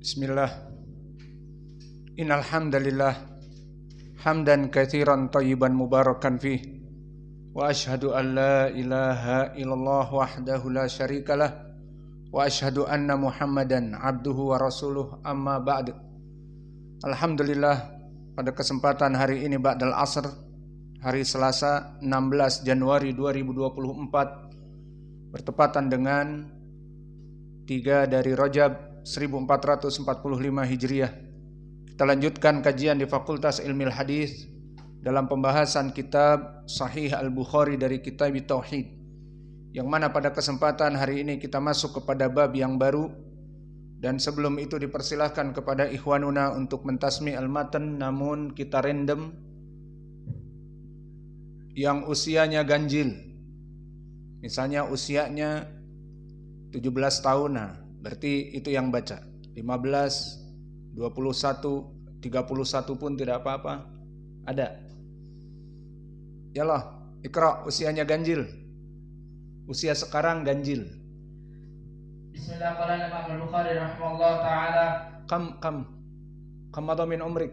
Bismillah. Innal hamdalillah hamdan katsiran thayyiban mubarakan fih wa asyhadu an la ilaha illallah wahdahu la syarikalah wa asyhadu anna Muhammadan abduhu wa rasuluh amma ba'd. Alhamdulillah, pada kesempatan hari ini ba'dal asr, hari Selasa 16 Januari 2024 bertepatan dengan 3 dari Rajab 1445 Hijriah. Kita lanjutkan kajian di Fakultas Ilmil Hadis dalam pembahasan kitab Sahih Al-Bukhari dari Kitab Tauhid, yang mana pada kesempatan hari ini kita masuk kepada bab yang baru. Dan sebelum itu dipersilahkan kepada ikhwanuna untuk mentasmi al-matan, namun kita random yang usianya ganjil. Misalnya usianya 17 tahun, nah berarti itu yang baca. 15, 21, 31 pun tidak apa-apa. Ada. Yalah, Iqra, usianya ganjil. Usia sekarang ganjil. Bismillah, qala Imam Al-Bukhari rahimahullah ta'ala. Kam madha min umrik?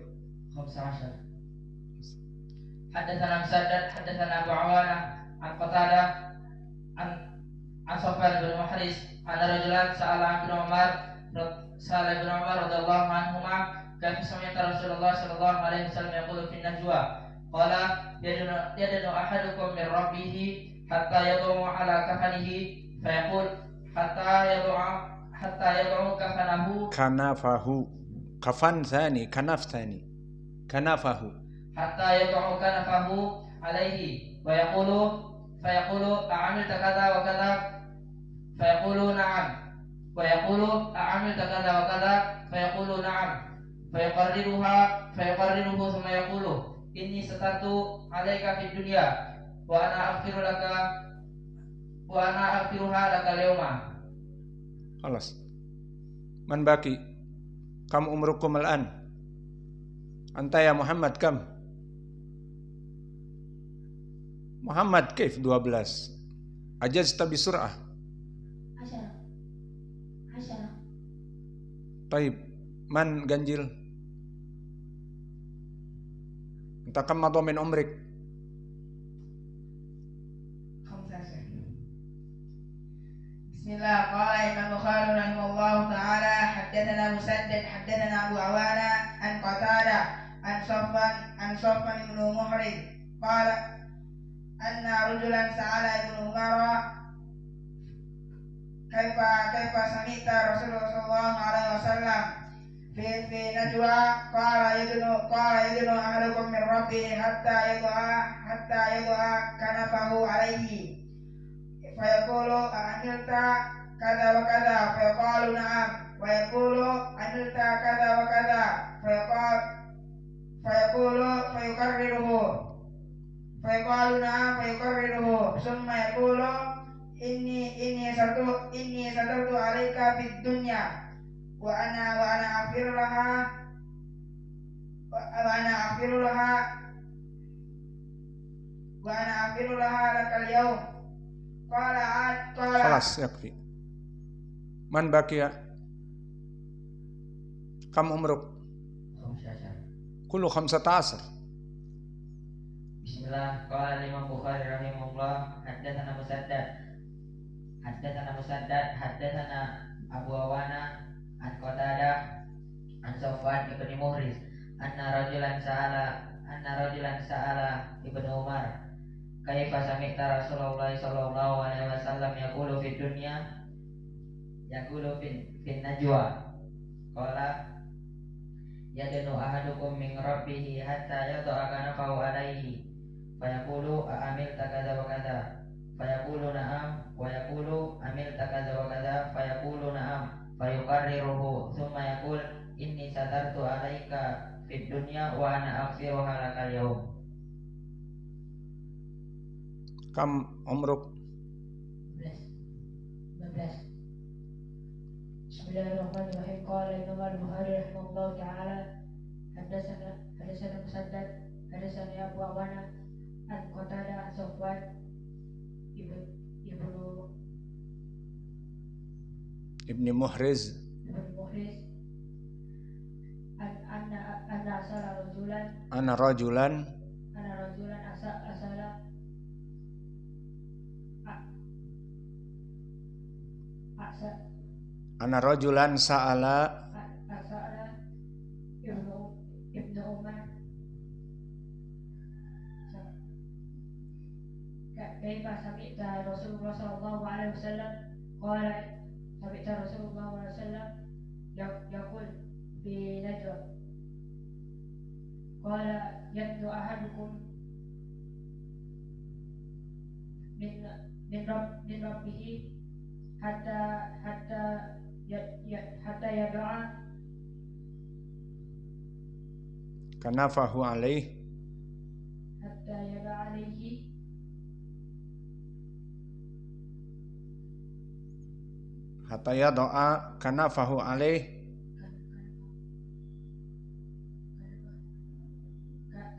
15. Haddatsana Musaddad, haddatsana Abu Awanah an Qatadah an Sufyan bin Muhris anna rajulan sa'ala bin Umar radhiyallahu anhuma kaifa sami'ta Rasulullah sallallahu alaihi wasallam yaqulu fi najwa qala yadnu ahadukum min rabbih hatta yad'u ala kafanihi fayaqul hatta yad'u kanafahu kafan thani kanafahu hatta yad'u kanafahu alaihi wa fayaqulu a'amilta kadza wa kadza fayaqulu na'am wa yaqulu a'amilta kadza wa kadza fayaqulu na'am fayaqarriruhu thumma yaqulu inni satatu 'alaika fid dunya wa ana aghfiruha laka al-yawma. Khalas. Man baki? Kam umrukum al-an? Anta ya Muhammad kam? Muhammad kaif 12? Ajazta bi sur'ah? 10. Taib. Man ganjil? Anta kam madha min umrik? Bismillah, qala Imam Bukhari rahimahullah ta'ala, haddatsana Musaddad, haddatsana Abu Awana an Qatadah an Sufyan bin Muhris qala anna rajulan sa'ala ibnu Umar kaifa sami'ta Rasulullah sallallahu alaihi wasallam fi najwa qala yadnu ahadukum min rabbih hatta yad'a kanafahu alaihi fayaqulu a'amilta kadza wa kadza fayaqalu na'am wa yaqulu amilta kadza wa kadza fayaqalu na'am fayukarriruhu summa yaqulu inni satartu 'alaika fid dunya wa ana aghfiru laha lakal yawm. Khalas, yakfi. Man baqiya? Kam umruk? 15. Kullu 15. Bismillah, qala Imam Bukhari rahimahullah, haddatsana Musaddad, haddatsana Abu Awana an Qatadah an Sufyan bin Muhris anna rajulan sa'ala Ibnu Umar kaifa sami'ta Rasulullah sallallahu alaihi wasallam yaqulu fid dunya fin najwa qala yadnu ahadukum min rabbih hatta yad'a kanafahu alaihi fayaqulu a'amilta kadza wa kadza fayaqulu na'am wa yaqulu amilta kadza wa kadza fayaqulu na'am fayukarriruhu thumma yaqul inni satartu 'alaika fid dunya wa ana aghfiruha lakal yawm. Kam umruk? 15. Bismillahirrahmanirrahim. Qala Imam Al-Bukhari rahimahullah ta'ala, haddatsana Musaddad, haddatsana Abu Awana an Qatadah an Sufyan ibnu Muhriz rajulan Ana rajulan sa'ala ibnu Umar kaifa sami'ta Rasulullah sallallahu alaihi wasallam qala sami'ta Rasulullah sallallahu alaihi wasallam yaqul fi najwa qala yadnu ahadukum min rabbihi hatta yad'a kanafahu alaih hatta yad'a alaihi hatta yad'a kanafahu alaih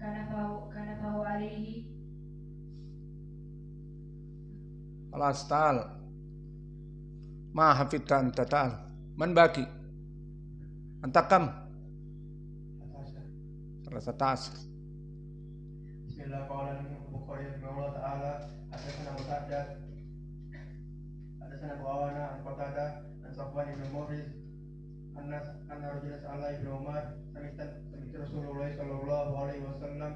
kanafahu alaihi alas ta'al ma hafidta anta ta'al man baki anta kam 13. Bismillah qala Bukhari rahimahullah ta'ala hadatsana Musaddad hadatsana Abu Awana an Qatadah an Safwan bin Muhriz anna rajulan sa'ala Ibnu Umar sami'ta Rasulullah sallallahu alaihi wasallam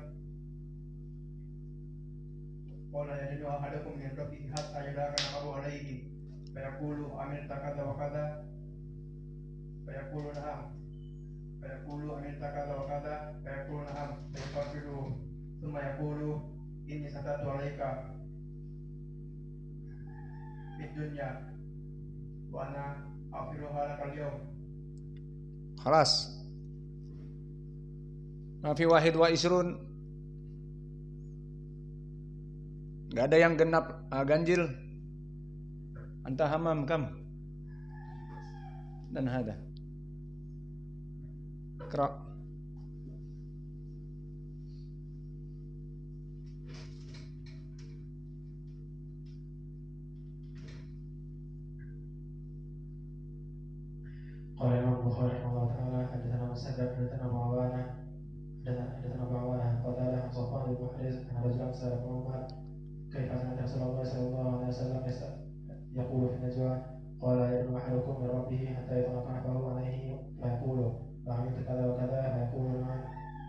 qala yadnu ahadukum min rabbihi hatta yadaka Abu alaihi fayaqulu amilta kadza wa kadza fayaqulu na'am fayaqulu amilta kadza wa kadza fayaqulu na'am fayaqulu thumma yaqulu inni satatu alaika fid dunya wa ana aghfiruha laka al-yawm. Khalas. Ma fi wahid wa isrun. Gak ada yang genap ganjil. Anta hamam kam. Dan hada. Iqra. Qala Imam Bukhari rahimahullah ta'ala hadatsana Musaddad hadatsana Abu Awana hadatsana Abu Awana qala Safwan bin Muhriz an rajulan sa'ala Umar kaifa sami'ta Rasulullah sallallahu alaihi wasallam yaqulu fi najwa qala yadnu ahadukum min rabbih hatta yatanafahu alaihi fayaqulu amilta kadza wa kadza fayaqulu na'am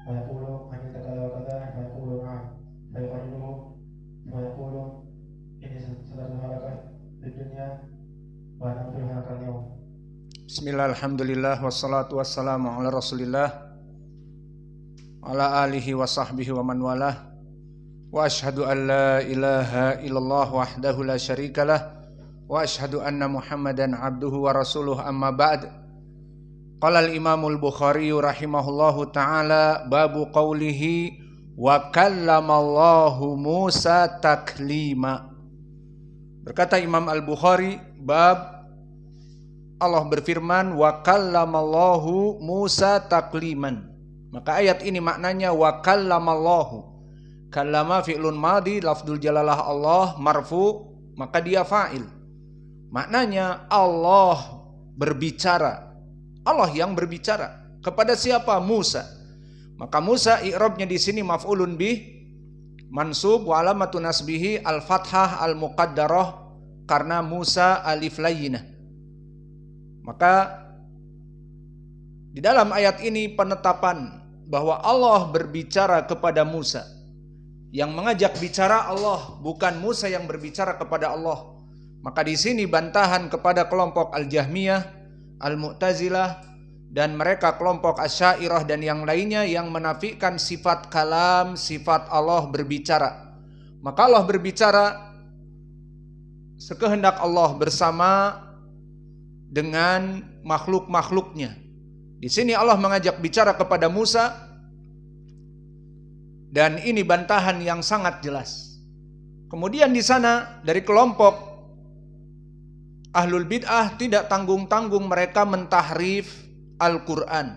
fayaqulu amilta kadza wa kadza fayaqulu na'am fayaqulu fayaqulu inni satartu halaka fid dunya wa ana aghfiruha laka al-yawm. Bismillah, alhamdulillah, wassalatu wassalamu ala rasulillah ala alihi wa sahbihi wa man walah wa ashhadu an la ilaha illallah wahdahu la syarikalah wa ashhadu anna muhammadan abduhu wa rasuluh amma ba'd. Qala al-imamul Bukhari rahimahullahu ta'ala babu qawlihi wa kallamallahu Musa taklima. Berkata Imam Al-Bukhari, bab Allah berfirman wa kallamallahu Musa takliman. Maka ayat ini maknanya wa kallamallahu. Kallama fi'lun madhi lafdzul jalalah Allah marfu, maka dia fa'il. Maknanya Allah berbicara. Allah yang berbicara kepada siapa? Musa. Maka Musa i'rabnya di sini maf'ulun bih mansub wa alamatu nasbihi al-fathah al-muqaddarah karena Musa alif layyinah. Maka di dalam ayat ini penetapan bahwa Allah berbicara kepada Musa. Yang mengajak bicara Allah, bukan Musa yang berbicara kepada Allah. Maka di sini bantahan kepada kelompok Al-Jahmiyah, Al-Mu'tazilah, dan mereka kelompok Asy'ariyah dan yang lainnya yang menafikan sifat kalam, sifat Allah berbicara. Maka Allah berbicara sekehendak Allah bersama dengan makhluk-makhluknya. Di sini Allah mengajak bicara kepada Musa, dan ini bantahan yang sangat jelas. Kemudian di sana dari kelompok Ahlul Bid'ah tidak tanggung-tanggung mereka mentahrif Al-Quran.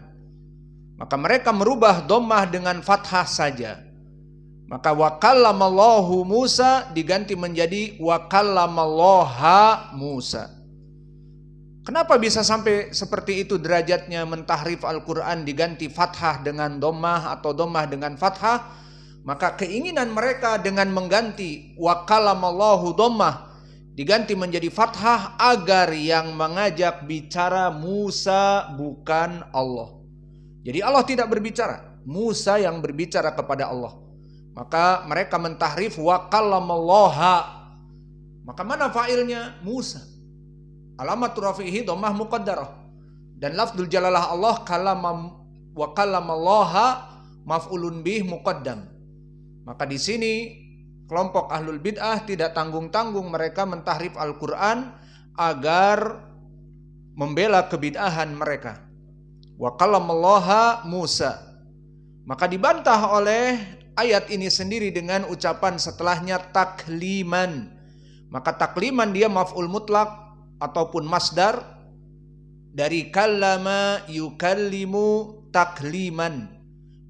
Maka mereka merubah dhammah dengan fathah saja. Maka wa kallamallahu Musa diganti menjadi wa kallamallaha Musa. Kenapa bisa sampai seperti itu derajatnya mentahrif Al-Quran diganti fathah dengan dhammah atau dhammah dengan fathah? Maka keinginan mereka dengan mengganti wa kalamallahu dhammah diganti menjadi fathah agar yang mengajak bicara Musa bukan Allah. Jadi Allah tidak berbicara, Musa yang berbicara kepada Allah. Maka mereka mentahrif wa kalamallaha. Maka mana fa'ilnya? Musa. Alamatul rafihi dhammah muqaddarah. Dan lafzul jalalah Allah wa kalamallaha maf'ulun bih muqaddam. Maka di sini kelompok ahlul bid'ah tidak tanggung-tanggung mereka mentahrif Al-Quran agar membela kebid'ahan mereka. Wa kalamallaha Musa. Maka dibantah oleh ayat ini sendiri dengan ucapan setelahnya takliman. Maka takliman dia maf'ul mutlak ataupun masdar dari kallama yukallimu takliman.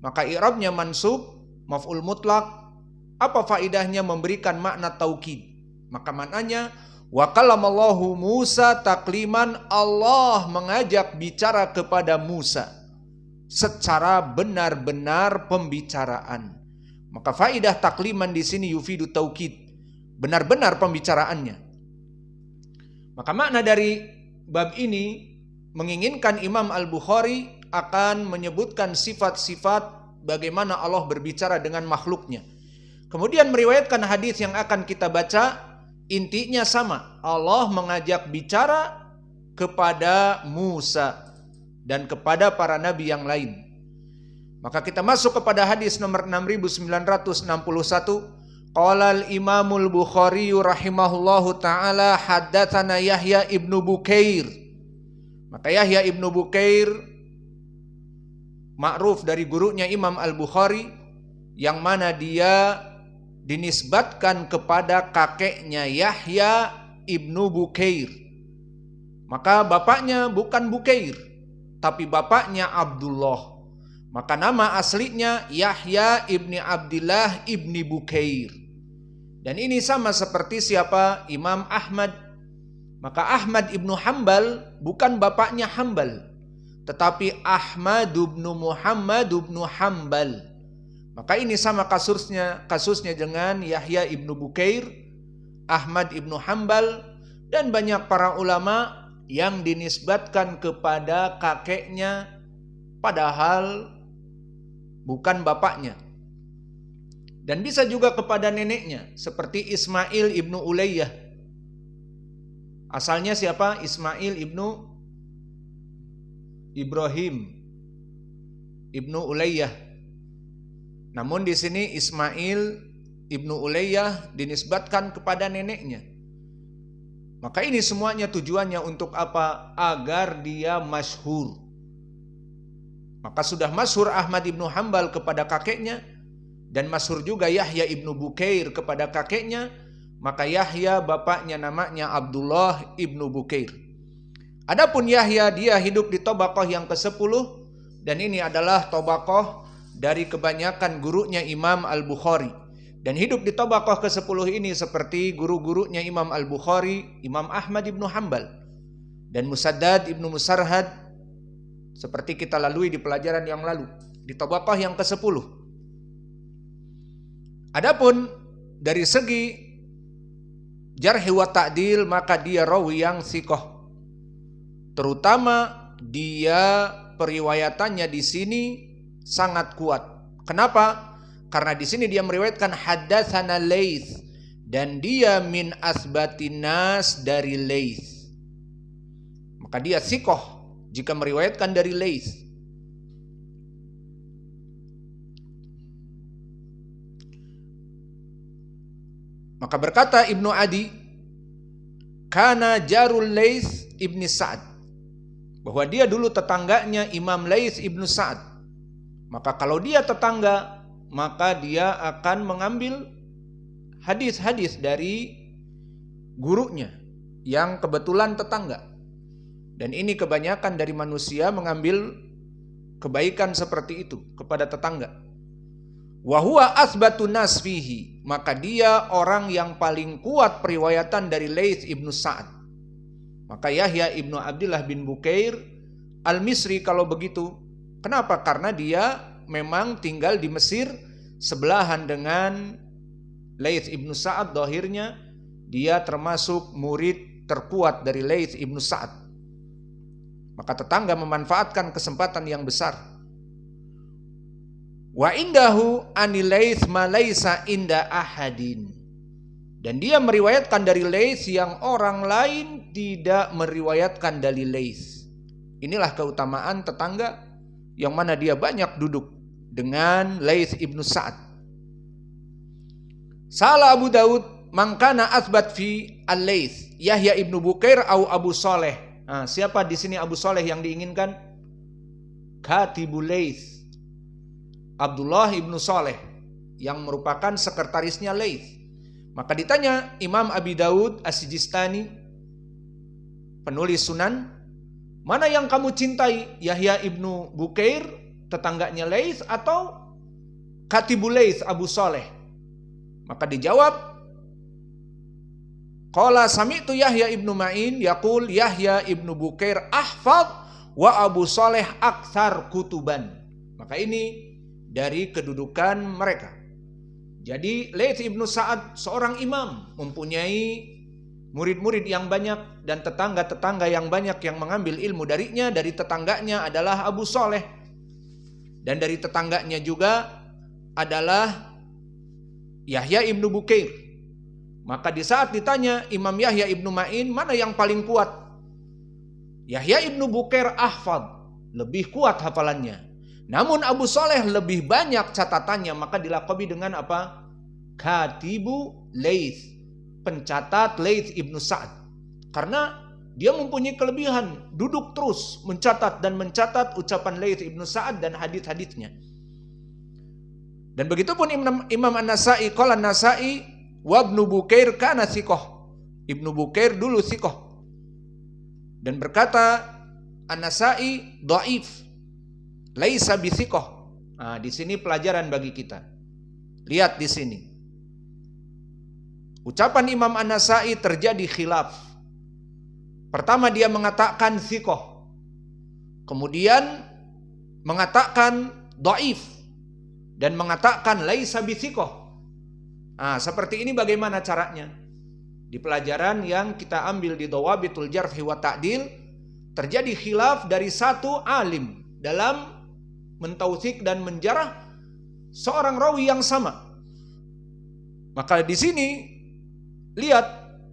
Maka i'rabnya mansub maf'ul mutlak. Apa faidahnya? Memberikan makna taukid. Maka maknanya wa kallamallahu Musa takliman, Allah mengajak bicara kepada Musa secara benar-benar pembicaraan. Maka faidah takliman di sini yufidu taukid, benar-benar pembicaraannya. Maka makna dari bab ini menginginkan Imam Al-Bukhari akan menyebutkan sifat-sifat bagaimana Allah berbicara dengan makhluknya. Kemudian meriwayatkan hadis yang akan kita baca, intinya sama. Allah mengajak bicara kepada Musa dan kepada para nabi yang lain. Maka kita masuk kepada hadis nomor 6961. Qala al-Imamul Bukhari rahimahullahu taala haddatsana Yahya ibnu Bukair. Maka Yahya ibnu Bukair ma'ruf dari gurunya Imam Al-Bukhari, yang mana dia dinisbatkan kepada kakeknya Yahya ibnu Bukair. Maka bapaknya bukan Bukair, tapi bapaknya Abdullah. Maka nama aslinya Yahya ibni Abdillah ibni Bukair. Dan ini sama seperti siapa? Imam Ahmad. Maka Ahmad ibnu Hanbal bukan bapaknya Hanbal, tetapi Ahmad ibnu Muhammad ibnu Hanbal. Maka ini sama kasusnya dengan Yahya ibnu Bukair, Ahmad ibnu Hanbal, dan banyak para ulama yang dinisbatkan kepada kakeknya padahal bukan bapaknya. Dan bisa juga kepada neneknya, seperti Ismail ibnu Ulayyah. Asalnya siapa? Ismail ibnu Ibrahim ibnu Ulayyah. Namun di sini Ismail ibnu Ulayyah dinisbatkan kepada neneknya. Maka ini semuanya tujuannya untuk apa? Agar dia masyhur. Maka sudah masyhur Ahmad ibnu Hanbal kepada kakeknya, dan masyhur juga Yahya ibnu Bukair kepada kakeknya. Maka Yahya bapaknya namanya Abdullah ibnu Bukair. Adapun Yahya dia hidup di Tobaqoh yang ke-10, dan ini adalah Tobaqoh dari kebanyakan gurunya Imam Al-Bukhari. Dan hidup di Tobaqoh ke-10 ini seperti guru-gurunya Imam Al-Bukhari, Imam Ahmad ibnu Hanbal, dan Musaddad ibnu Musarhad, seperti kita lalui di pelajaran yang lalu, di Tobaqoh yang ke-10. Adapun dari segi jarh wa ta'dil, maka dia rawi yang thiqah. Terutama dia periwayatannya di sini sangat kuat. Kenapa? Karena di sini dia meriwayatkan haddatsana Laits, dan dia min asbatin nas dari Laits. Maka dia thiqah jika meriwayatkan dari Laits. Maka berkata Ibnu Adi, kana jarul Laits ibni Sa'ad, bahwa dia dulu tetangganya Imam Laits ibnu Sa'ad. Maka kalau dia tetangga, maka dia akan mengambil hadis-hadis dari gurunya yang kebetulan tetangga. Dan ini kebanyakan dari manusia mengambil kebaikan seperti itu kepada tetangga. Wa huwa asbatun nas fihi, maka dia orang yang paling kuat periwayatan dari Laits ibnu Sa'ad. Maka Yahya ibnu Abdullah bin Bukair al-Misri kalau begitu. Kenapa? Karena dia memang tinggal di Mesir sebelahan dengan Laits ibnu Sa'ad. Dohirnya dia termasuk murid terkuat dari Laits ibnu Sa'ad. Maka tetangga memanfaatkan kesempatan yang besar. Wa indahu anil Laits ma laisa inda ahadin. Dan dia meriwayatkan dari Laits yang orang lain tidak meriwayatkan dari Laits. Inilah keutamaan tetangga yang mana dia banyak duduk dengan Laits ibnu Sa'ad. Salah Abu Daud, mangkana asbat fi al-Laits, Yahya ibnu Bukair au Abu Saleh. Nah, siapa di sini Abu Saleh yang diinginkan? Katibul Laits, Abdullah ibnu Saleh, yang merupakan sekretarisnya Laits. Maka ditanya Imam Abi Daud As-Sijistani, penulis Sunan, mana yang kamu cintai, Yahya ibnu Bukair, tetangganya Laits, atau Katibul Laits, Abu Saleh? Maka dijawab, qala sami'tu Yahya ibnu Ma'in yaqul Yahya ibnu Bukair ahfad wa Abu Saleh aktsar kutuban. Maka ini dari kedudukan mereka. Jadi Laits ibnu Sa'ad seorang imam, mempunyai murid-murid yang banyak dan tetangga-tetangga yang banyak yang mengambil ilmu darinya. Dari tetangganya adalah Abu Saleh, dan dari tetangganya juga adalah Yahya ibnu Bukair. Maka di saat ditanya Imam Yahya ibnu Ma'in, mana yang paling kuat? Yahya ibnu Bukair ahfad, lebih kuat hafalannya. Namun Abu Saleh lebih banyak catatannya. Maka dilaqabi dengan apa? Katibu Laits, pencatat Laits ibnu Sa'ad. Karena dia mempunyai kelebihan, duduk terus mencatat dan mencatat ucapan Laits ibnu Sa'ad dan hadis-hadisnya. Dan begitupun Imam An-Nasa'i, qala An-Nasa'i wa Ibnu Bukair kana thiqah. Ibnu Bukair dulu thiqah. Dan berkata An-Nasa'i dhaif, laisa bi thiqah. Nah, di sini pelajaran bagi kita. Lihat di sini. Ucapan Imam An-Nasa'i terjadi khilaf. Pertama dia mengatakan thiqah, kemudian mengatakan dhaif, dan mengatakan laisa bi thiqah. Nah, seperti ini bagaimana caranya? Di pelajaran yang kita ambil di Dawabitul Jarh wa Ta'dil, terjadi khilaf dari satu alim dalam mentautsik dan menjarah seorang rawi yang sama. Maka di sini lihat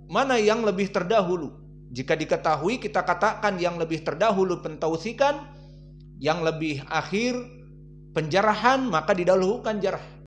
mana yang lebih terdahulu. Jika diketahui, kita katakan yang lebih terdahulu pentautsikan, yang lebih akhir penjarahan, maka didahulukan jarah.